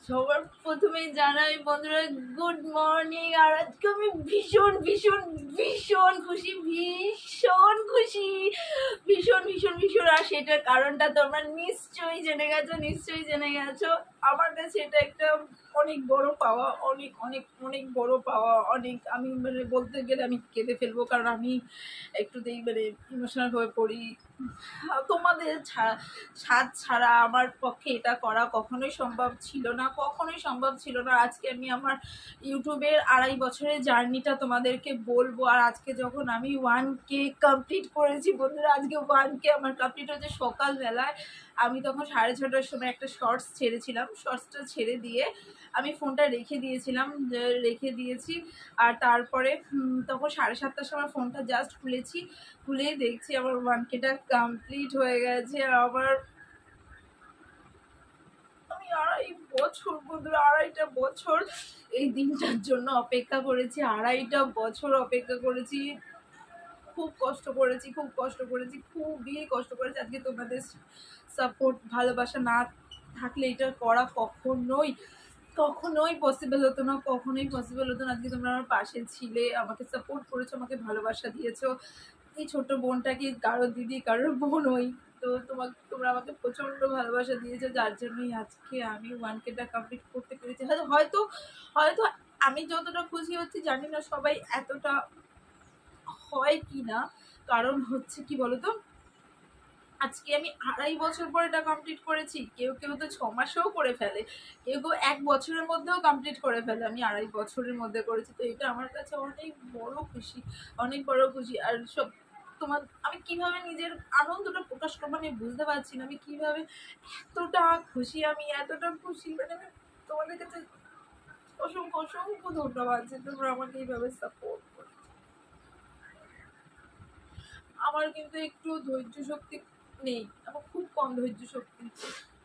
সবার প্রথমে জানাই বন্ধুরা গুড মর্নিং। আর আজকে আমি ভীষণ ভীষণ ভীষণ খুশি, ভীষণ খুশি, ভীষণ ভীষণ ভীষণ। আর সেটার কারণটা তোমরা নিশ্চয়ই জেনে গেছো। আমার কাছে এটা একটা অনেক বড় পাওয়া, অনেক অনেক অনেক বড় পাওয়া। অনেক আমি মানে বলতে গেলে আমি কেঁদে ফেলবো, কারণ আমি একটুতেই মানে ইমোশনাল হয়ে পড়ি। তোমাদের সাথ ছাড়া আমার পক্ষে এটা করা কখনোই সম্ভব ছিল না। আজকে আমি আমার ইউটিউবের 2.5 বছরের জার্নিটা তোমাদেরকে বলবো। আর আজকে যখন আমি 1K কমপ্লিট করেছি বন্ধুরা, আজকে 1K আমার কমপ্লিট হয়েছে সকালবেলায়। আমি তখন 6:30টার সময় একটা শর্টস ছেড়েছিলাম। শর্টসটা ছেড়ে দিয়ে আমি ফোনটা রেখে দিয়েছি। আর তারপরে তখন 7:30টার সময় ফোনটা জাস্ট খুলেই দেখছি আমার 1Kটা কমপ্লিট হয়ে গেছে। আর আবার আমি 2.5 বছর এই দিনটার জন্য অপেক্ষা করেছি। 2.5টা বছর অপেক্ষা করেছি, খুব কষ্ট করেছি, খুবই কষ্ট করেছি। আজকে তোমাদের সাপোর্ট ভালোবাসা না থাকলে এটা করা কখনোই পসিবল হতো না। আজকে তোমরা আমার পাশে ছিলে, আমাকে সাপোর্ট করেছো, আমাকে ভালোবাসা দিয়েছো। এই ছোট বোনটাকে কারোর দিদি কারোর বোন হই, তো তোমরা আমাকে প্রচন্ড ভালোবাসা দিয়েছো, যার জন্যই আজকে আমি 1Kটা কমপ্লিট করতে পেরেছি। হয়তো হয়তো আমি যতটা খুশি হচ্ছি জানি না সবাই এতটা হয় কি না। কারণ হচ্ছে কি বলতো, আজকে আমি 2.5 বছর পর এটা কমপ্লিট করেছি। কেউ তো 6 মাসেও করে ফেলে, কেউ 1 বছরের মধ্যেও কমপ্লিট করে ফেলে। আমি 2.5 বছরের মধ্যে করেছি, তো এটা আমার কাছে অনেক বড় খুশি। আর সব আমি কিভাবে নিজের আনন্দটা প্রকাশ করবো আমি বুঝতে পারছি না। আমি কিভাবে এতটা খুশি মানে আমি তোমাদের কাছে অসংখ্য ধন্যবাদ যে তোমরা আমাকে এইভাবে সাপোর্ট করো। আমার কিন্তু একটু ধৈর্য শক্তি নেই, আমার খুব কম ধৈর্য শক্তি।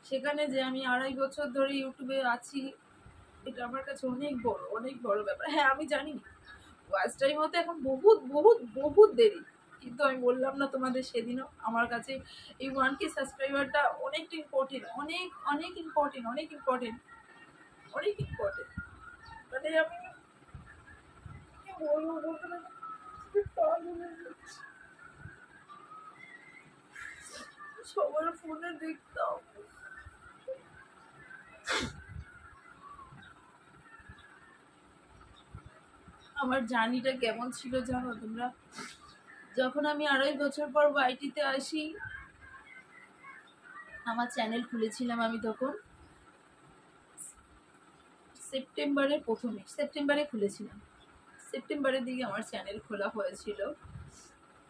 সেখানে যে আমি 2.5 বছর ধরে ইউটিউবে আছি, এটা আমার কাছে অনেক বড় ব্যাপার। হ্যাঁ আমি জানি ওয়াচ টাইম হতে এখন বহুত দেরি, কিন্তু আমি বললাম না তোমাদের সেদিনও, আমার কাছে এই 1K সাবস্ক্রাইবারটা অনেকটা ইম্পর্টেন্ট, অনেক ইম্পর্টেন্ট। মানে আমি কি বলবো, সবার ফোনে দেখতাম আমার জার্নিটা কেমন ছিল জানো তোমরা। যখন আমি 2.5 বছর পর YT-তে আসি, আমার চ্যানেল খুলেছিলাম আমি তখন সেপ্টেম্বরে খুলেছিলাম। সেপ্টেম্বরের দিকে আমার চ্যানেল খোলা হয়েছিল।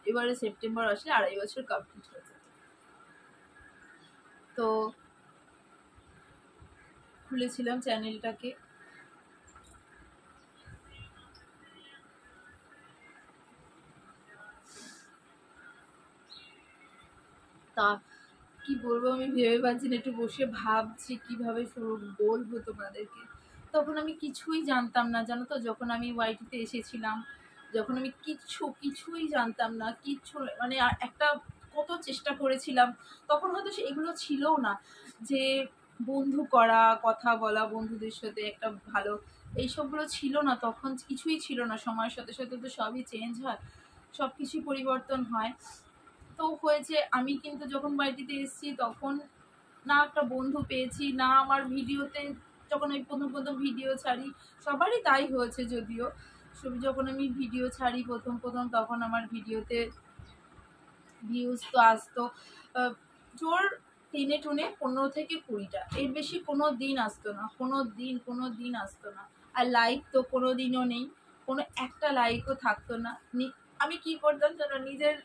এবারে সেপ্টেম্বর আসলে 2.5 বছর কমপ্লিট হয়ে যেত। তো খুলেছিলাম চ্যানেলটাকে, তা কি বলবো আমি ভেবে পাচ্ছি না, একটু বসে ভাবছি কিভাবে বলবো তোমাদেরকে। তখন আমি কিছুই জানতাম না জানো তো, যখন আমি YT-তে এসেছিলাম, যখন আমি কিছুই জানতাম না, মানে একটা কত চেষ্টা করেছিলাম। তখন হয়তো এগুলো ছিলও না, যে বন্ধু করা, কথা বলা, বন্ধুদের সাথে একটা ভালো, এইসবগুলো ছিল না তখন, কিছুই ছিল না। সময়ের সাথে সাথে তো সবই চেঞ্জ হয়, সব কিছুই পরিবর্তন হয়। তো হয়েছে, আমি কিন্তু যখন YT-তে এসেছি তখন না একটা বন্ধু পেয়েছি, না আমার ভিডিওতে, যখন আমি প্রথম ভিডিও ছাড়ি, সবারই তাই হয়েছে যদিও, যখন আমি ভিডিও ছাড়ি প্রথম তখন আমার ভিডিওতে ভিউজ তো আসতো জোর টেনে 15 থেকে 20টা, এর বেশি কোনো দিন আসতো না, কোনো দিন আসতো না। আর লাইক তো কোনো দিনও নেই, কোনো একটা লাইকও থাকতো না। আমি কি করতাম জানো, নিজের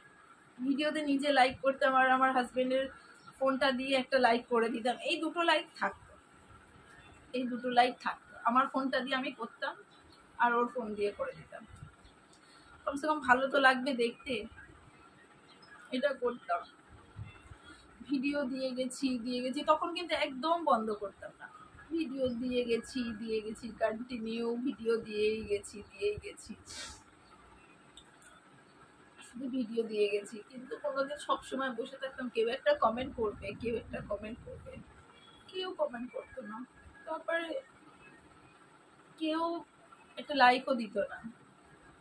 ভিডিওতে নিজে লাইক করতাম, আর আমার হাজবেন্ডের ফোনটা দিয়ে একটা লাইক করে দিতাম। এই দুটো লাইক থাকতো, আমার ফোনটা দিয়ে আমি করতাম আর ওর ফোন দিয়ে করে দিতাম। কমসে কম ভালো তো লাগবে দেখতে, এটা করতাম। ভিডিও দিয়ে গেছি তখন কিন্তু একদম বন্ধ করতাম না, ভিডিও দিয়ে গেছি কন্টিনিউ ভিডিও দিয়েই গেছি শুধু ভিডিও দিয়ে গেছি। কিন্তু কোনোদিন সবসময় বসে থাকতাম কেউ একটা কমেন্ট করবে, কেউ কমেন্ট করতো না। তো তারপরে কেউ একটা লাইকও দিত না।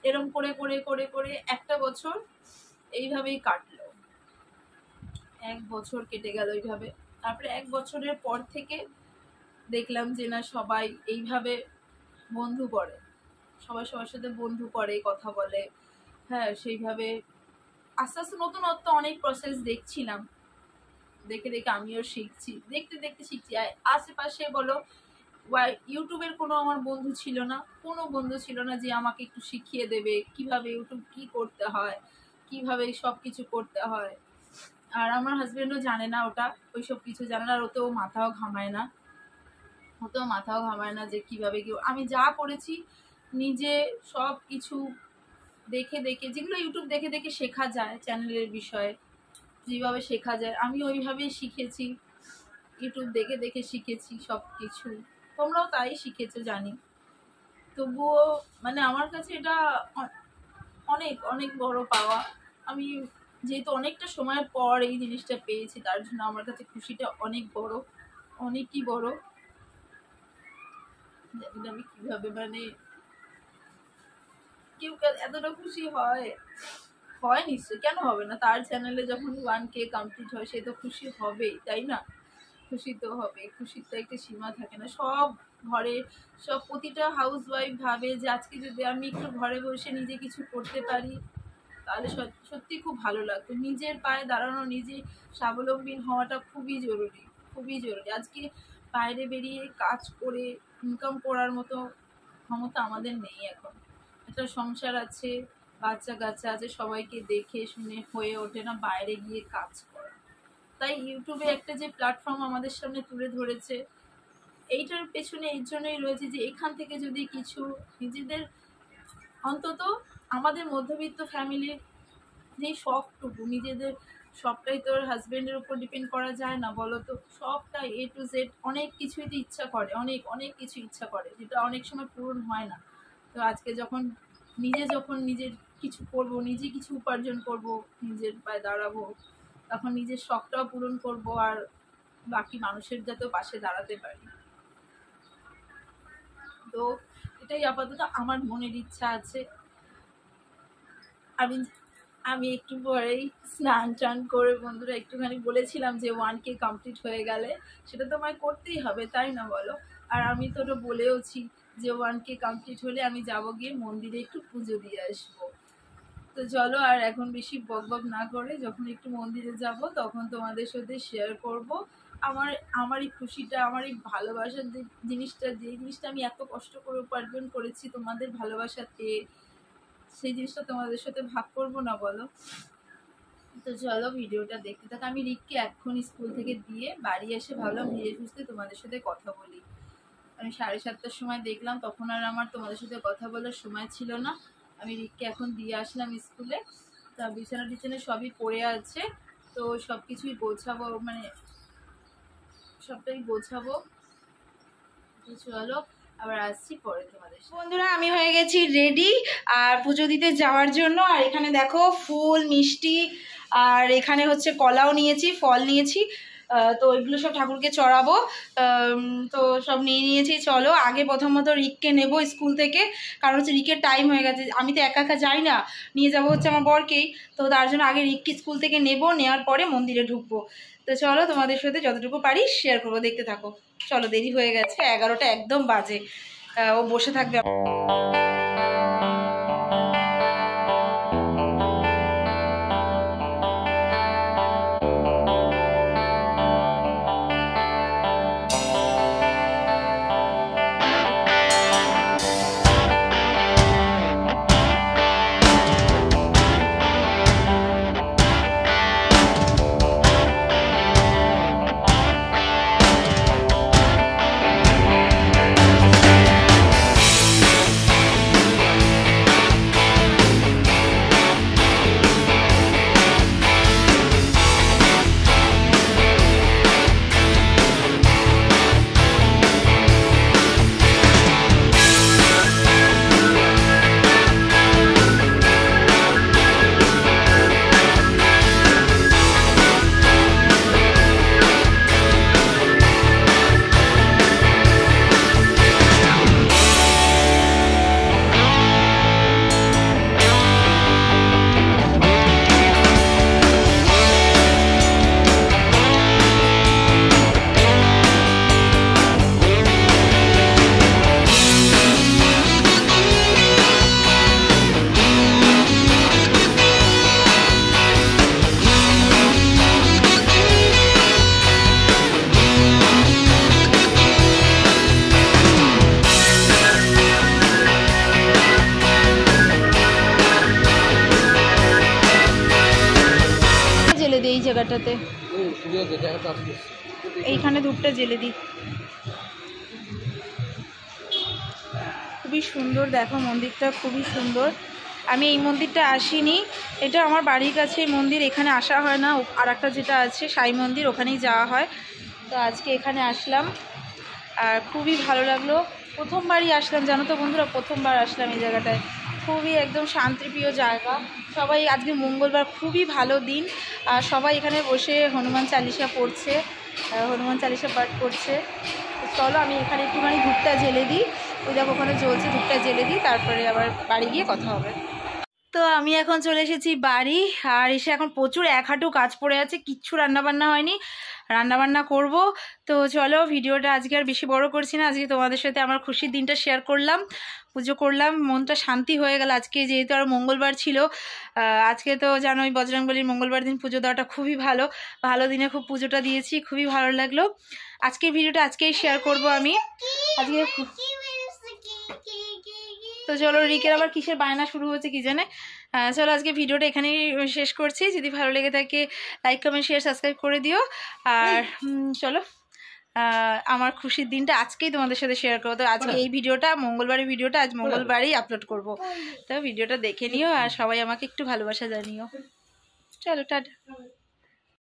এরম করে করে করে করে একটা বছর এইভাবেই কাটলো। 1 বছর কেটে গেল এইভাবে। তারপরে 1 বছরের পর থেকে দেখলাম যে না, সবাই এইভাবে বন্ধু করে, সবাই সবার সাথে বন্ধু করে, কথা বলে। হ্যাঁ, সেইভাবে আস্তে আস্তে নতুনত্ব অনেক প্রসেস দেখছিলাম, দেখে দেখে আমিও শিখছি, দেখতে দেখতে শিখছি। আশেপাশে বলো, ইউটিউবের কোনো আমার বন্ধু ছিল না, কোনো বন্ধু ছিল না যে আমাকে একটু শিখিয়ে দেবে কিভাবে ইউটিউব কি করতে হয়, কিভাবে সব কিছু করতে হয়। আর আমার হাজবেন্ডও জানে না ওটা, ওই সব কিছু জানে না। আর ওতেও মাথাও ঘামায় না, যে কিভাবে কি। আমি যা করেছি নিজে সব কিছু দেখে দেখে, যেগুলো ইউটিউব দেখে দেখে শেখা যায়, চ্যানেলের বিষয়ে যেভাবে শেখা যায় আমি ওইভাবেই শিখেছি, ইউটিউব দেখে দেখে শিখেছি সব কিছু। তোমরাও তাই শিখেছো জানি। তবুও মানে আমার কাছে এটা অনেক অনেক বড় পাওয়া। আমি যেহেতু অনেকটা সময় পর এই জিনিসটা পেয়েছি, তার জন্য আমার কাছে খুশিটা অনেক বড়, অনেকই বড়। জানি না আমি কিভাবে, মানে কেউ এতটা খুশি হয় নিশ্চয়ই, কেন হবে না? তার চ্যানেলে যখন 1K কমপ্লিট হয়, সে তো খুশি হবেই, তাই না? খুশি তো হবে, খুশির তো একটা সীমা থাকে না। সব ঘরে, সব প্রতিটা হাউস ওয়াইফ ভাবে যে আজকে যদি আমি একটু ঘরে বসে নিজে কিছু করতে পারি তাহলে সত্যি খুব ভালো লাগতো। নিজের পায়ে দাঁড়ানো, নিজে স্বাবলম্বী হওয়াটা খুবই জরুরি, খুবই জরুরি। আজকে বাইরে বেরিয়ে কাজ করে ইনকাম করার মতো ক্ষমতা আমাদের নেই এখন। একটা সংসার আছে, বাচ্চা কাচ্চা আছে, সবাইকে দেখে শুনে হয়ে ওঠে না বাইরে গিয়ে কাজ করা। তাই ইউটিউবে একটা যে প্ল্যাটফর্ম আমাদের সামনে তুলে ধরেছে, এইটার পেছনে এই জন্যই রয়েছে যে এখান থেকে যদি কিছু নিজেদের, অন্তত আমাদের মধ্যবিত্ত ফ্যামিলির যেই শখটুকু, নিজেদের সবটাই তো হাজবেন্ডের উপর ডিপেন্ড করা যায় না, বলো তো? সবটা A to Z অনেক কিছুই তো ইচ্ছা করে, অনেক অনেক কিছু ইচ্ছা করে, যেটা অনেক সময় পূরণ হয় না। তো আজকে যখন নিজের কিছু করব, নিজে কিছু উপার্জন করব, নিজের পায়ে দাঁড়াবো, তখন নিজের শখটাও পূরণ করব, আর বাকি মানুষের যাতে পাশে দাঁড়াতে পারি। তো এটাই আপাতত আমার মনের ইচ্ছা আছে। আমি একটু পরেই স্নান টান করে, বন্ধুরা একটুখানি বলেছিলাম যে 1K কমপ্লিট হয়ে গেলে সেটা তো আমায় করতেই হবে, তাই না বলো? আর আমি তো ওটা বলেওছি যে 1K কমপ্লিট হলে আমি যাবো গিয়ে মন্দিরে একটু পুজো দিয়ে আসবো। তো চলো, আর এখন বেশি বকবক না করে যখন একটু মন্দিরে যাব তখন তোমাদের সাথে শেয়ার করব আমার এই খুশিটা, আমার এই ভালোবাসার যে জিনিসটা আমি এত কষ্ট করে উপার্জন করেছি তোমাদের ভালোবাসাতে, সেই জিনিসটা তোমাদের সাথে ভাগ করবো না বলো? তো চলো ভিডিওটা দেখতে থাকো। আমি রিককে এক্ষুনি স্কুল থেকে দিয়ে বাড়ি এসে ভাবলাম ধীরে সুস্থে তোমাদের সাথে কথা বলি। আমি 7:30টার সময় দেখলাম, তখন আর আমার তোমাদের সাথে কথা বলার সময় ছিল না। আমি রিককে এখন দিয়ে আসলাম স্কুলে। তা বিছানা সবই পড়ে আছে, তো সব কিছুই গোছাবো, মানে সবটাই গোছাবো। তো চলো আবার আসছি পরে তোমাদের সাথে। বন্ধুরা, আমি হয়ে গেছি রেডি আর পুজো দিতে যাওয়ার জন্য। আর এখানে দেখো ফুল, মিষ্টি, আর এখানে হচ্ছে কলাও নিয়েছি, ফল নিয়েছি। তো ওইগুলো সব ঠাকুরকে চড়াবো। তো সব নিয়ে নিয়েছি। চলো আগে প্রথমত রিককে নেবো স্কুল থেকে, কারণ হচ্ছে রিকের টাইম হয়ে গেছে। আমি তো একা একা যাই না, নিয়ে যাবো হচ্ছে আমার বরকেই। তো তার জন্য আগে রিককে স্কুল থেকে নেবো, নেওয়ার পরে মন্দিরে ঢুকবো। তো চলো তোমাদের সাথে যতটুকু পারি শেয়ার করবো, দেখতে থাকো। চলো, দেরি হয়ে গেছে, 11টা একদম বাজে। ও বসে থাকবে। পুজোতে। এইখানে ধূপটা জ্বেলে দিই। খুবই সুন্দর, দেখো মন্দিরটা খুবই সুন্দর। আমি এই মন্দিরটা আসিনি, এটা আমার বাড়ির কাছে মন্দির, এখানে আসা হয় না। আর একটা যেটা আছে সাই মন্দির, ওখানেই যাওয়া হয়। তো আজকে এখানে আসলাম আর খুবই ভালো লাগলো। প্রথমবারই আসলাম জানো তো বন্ধুরা, প্রথমবার আসলাম এই জায়গাটায়। খুবই একদম শান্তিপ্রিয় জায়গা। সবাই আজকে মঙ্গলবার, খুবই ভালো দিন। আর সবাই এখানে বসে হনুমান চালিসা পড়ছে, হনুমান চালিসা পাঠ করছে। চলো আমি এখানে একটুখানি ধূপটা জ্বেলে দিই। ওই দেখো ওখানে জ্বলছে, ধূপটা জ্বেলে দিই, তারপরে আবার বাড়ি গিয়ে কথা হবে। তো আমি এখন চলে এসেছি বাড়ি। আর এসে এখন প্রচুর এক হাঁটু কাজ পড়ে আছে, কিচ্ছু রান্নাবান্না হয়নি, রান্নাবান্না করব। তো চলো ভিডিওটা আজকে আর বেশি বড় করছি না। আজকে তোমাদের সাথে আমার খুশির দিনটা শেয়ার করলাম, পুজো করলাম, মনটা শান্তি হয়ে গেল। আজকে যেহেতু আর মঙ্গলবার ছিল, আজকে তো জানোই বজরংবলীর মঙ্গলবার দিন পুজো দেওয়াটা খুবই ভালো। ভালো দিনে খুব পুজোটা দিয়েছি, খুবই ভালো লাগলো। আজকের ভিডিওটা আজকেই শেয়ার করব আমি আজকে। তো চলো রিকের আবার কিসের বায়না শুরু হচ্ছে কি জানে। চলো আজকে ভিডিওটা এখানেই শেষ করছি। যদি ভালো লেগে থাকে লাইক কমেন্ট শেয়ার সাবস্ক্রাইব করে দিও। আর চলো আমার খুশির দিনটা আজকেই তোমাদের সাথে শেয়ার করবো। তো আজকে এই ভিডিওটা মঙ্গলবারের ভিডিওটা আজ মঙ্গলবারই আপলোড করব। তো ভিডিওটা দেখে নিও আর সবাই আমাকে একটু ভালোবাসা জানিও। চলো টাটা।